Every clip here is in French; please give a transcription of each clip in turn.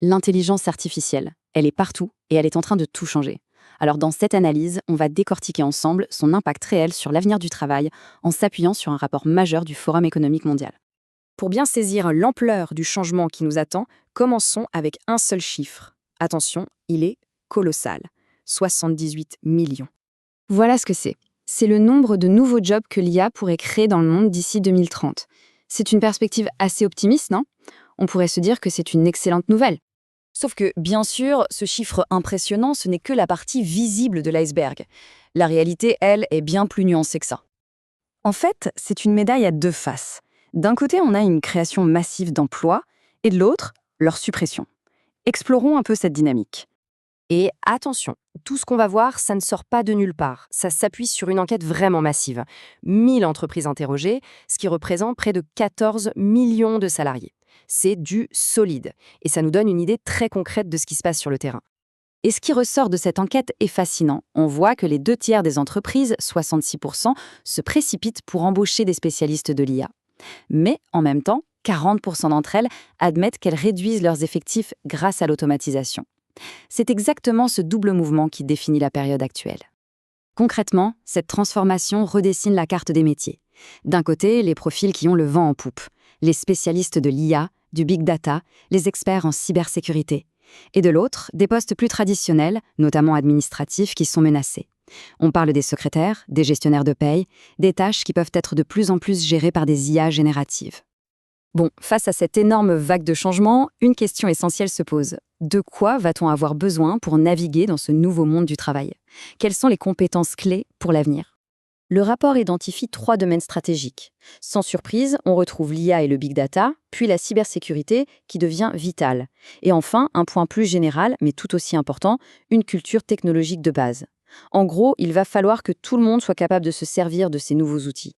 L'intelligence artificielle, elle est partout et elle est en train de tout changer. Alors dans cette analyse, on va décortiquer ensemble son impact réel sur l'avenir du travail en s'appuyant sur un rapport majeur du Forum économique mondial. Pour bien saisir l'ampleur du changement qui nous attend, commençons avec un seul chiffre. Attention, il est colossal. 78 millions. Voilà ce que c'est. C'est le nombre de nouveaux jobs que l'IA pourrait créer dans le monde d'ici 2030. C'est une perspective assez optimiste, non? On pourrait se dire que c'est une excellente nouvelle. Sauf que, bien sûr, ce chiffre impressionnant, ce n'est que la partie visible de l'iceberg. La réalité, elle, est bien plus nuancée que ça. En fait, c'est une médaille à deux faces. D'un côté, on a une création massive d'emplois, et de l'autre, leur suppression. Explorons un peu cette dynamique. Et attention, tout ce qu'on va voir, ça ne sort pas de nulle part. Ça s'appuie sur une enquête vraiment massive. 1000 entreprises interrogées, ce qui représente près de 14 millions de salariés. C'est du solide. Et ça nous donne une idée très concrète de ce qui se passe sur le terrain. Et ce qui ressort de cette enquête est fascinant. On voit que les 2 tiers des entreprises, 66%, se précipitent pour embaucher des spécialistes de l'IA. Mais en même temps, 40% d'entre elles admettent qu'elles réduisent leurs effectifs grâce à l'automatisation. C'est exactement ce double mouvement qui définit la période actuelle. Concrètement, cette transformation redessine la carte des métiers. D'un côté, les profils qui ont le vent en poupe, les spécialistes de l'IA, du big data, les experts en cybersécurité. Et de l'autre, des postes plus traditionnels, notamment administratifs, qui sont menacés. On parle des secrétaires, des gestionnaires de paye, des tâches qui peuvent être de plus en plus gérées par des IA génératives. Bon, face à cette énorme vague de changements, une question essentielle se pose. De quoi va-t-on avoir besoin pour naviguer dans ce nouveau monde du travail? Quelles sont les compétences clés pour l'avenir? Le rapport identifie 3 domaines stratégiques. Sans surprise, on retrouve l'IA et le big data, puis la cybersécurité qui devient vitale. Et enfin, un point plus général, mais tout aussi important, une culture technologique de base. En gros, il va falloir que tout le monde soit capable de se servir de ces nouveaux outils.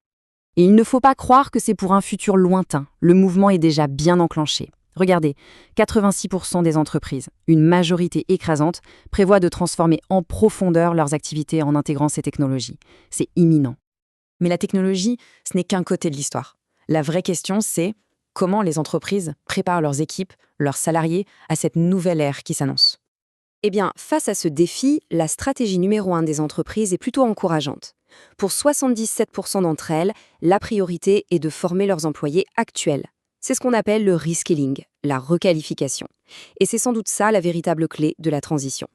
Et il ne faut pas croire que c'est pour un futur lointain. Le mouvement est déjà bien enclenché. Regardez, 86% des entreprises, une majorité écrasante, prévoient de transformer en profondeur leurs activités en intégrant ces technologies. C'est imminent. Mais la technologie, ce n'est qu'un côté de l'histoire. La vraie question, c'est comment les entreprises préparent leurs équipes, leurs salariés à cette nouvelle ère qui s'annonce. Eh bien, face à ce défi, la stratégie numéro 1 des entreprises est plutôt encourageante. Pour 77% d'entre elles, la priorité est de former leurs employés actuels. C'est ce qu'on appelle le reskilling, la requalification. Et c'est sans doute ça la véritable clé de la transition.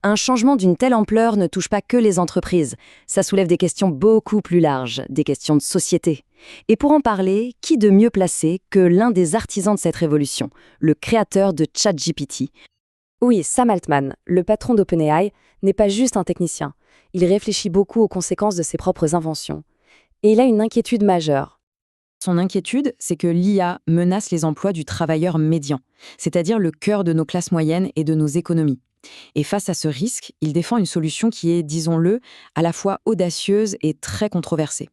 Un changement d'une telle ampleur ne touche pas que les entreprises. Ça soulève des questions beaucoup plus larges, des questions de société. Et pour en parler, qui de mieux placé que l'un des artisans de cette révolution, le créateur de ChatGPT? Oui, Sam Altman, le patron d'OpenAI, n'est pas juste un technicien. Il réfléchit beaucoup aux conséquences de ses propres inventions. Et il a une inquiétude majeure. Son inquiétude, c'est que l'IA menace les emplois du travailleur médian, c'est-à-dire le cœur de nos classes moyennes et de nos économies. Et face à ce risque, il défend une solution qui est, disons-le, à la fois audacieuse et très controversée.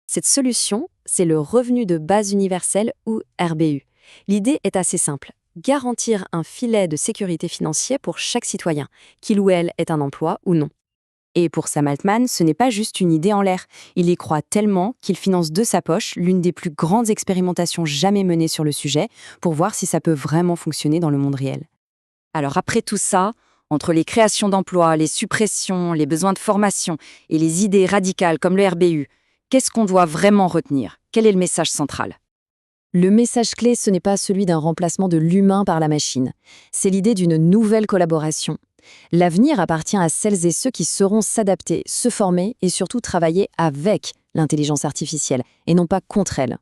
Cette solution, c'est le revenu de base universel ou RBU. L'idée est assez simple. Garantir un filet de sécurité financière pour chaque citoyen, qu'il ou elle ait un emploi ou non. Et pour Sam Altman, ce n'est pas juste une idée en l'air. Il y croit tellement qu'il finance de sa poche l'une des plus grandes expérimentations jamais menées sur le sujet pour voir si ça peut vraiment fonctionner dans le monde réel. Alors après tout ça, entre les créations d'emplois, les suppressions, les besoins de formation et les idées radicales comme le RBU, qu'est-ce qu'on doit vraiment retenir? Quel est le message central? Le message clé, ce n'est pas celui d'un remplacement de l'humain par la machine. C'est l'idée d'une nouvelle collaboration. L'avenir appartient à celles et ceux qui sauront s'adapter, se former et surtout travailler avec l'intelligence artificielle et non pas contre elle.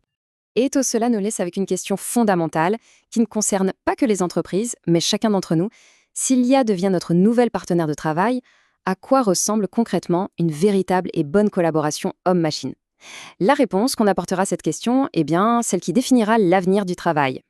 Et tout cela nous laisse avec une question fondamentale qui ne concerne pas que les entreprises, mais chacun d'entre nous. Si l'IA devient notre nouvelle partenaire de travail, à quoi ressemble concrètement une véritable et bonne collaboration homme-machine? La réponse qu'on apportera à cette question est bien celle qui définira l'avenir du travail.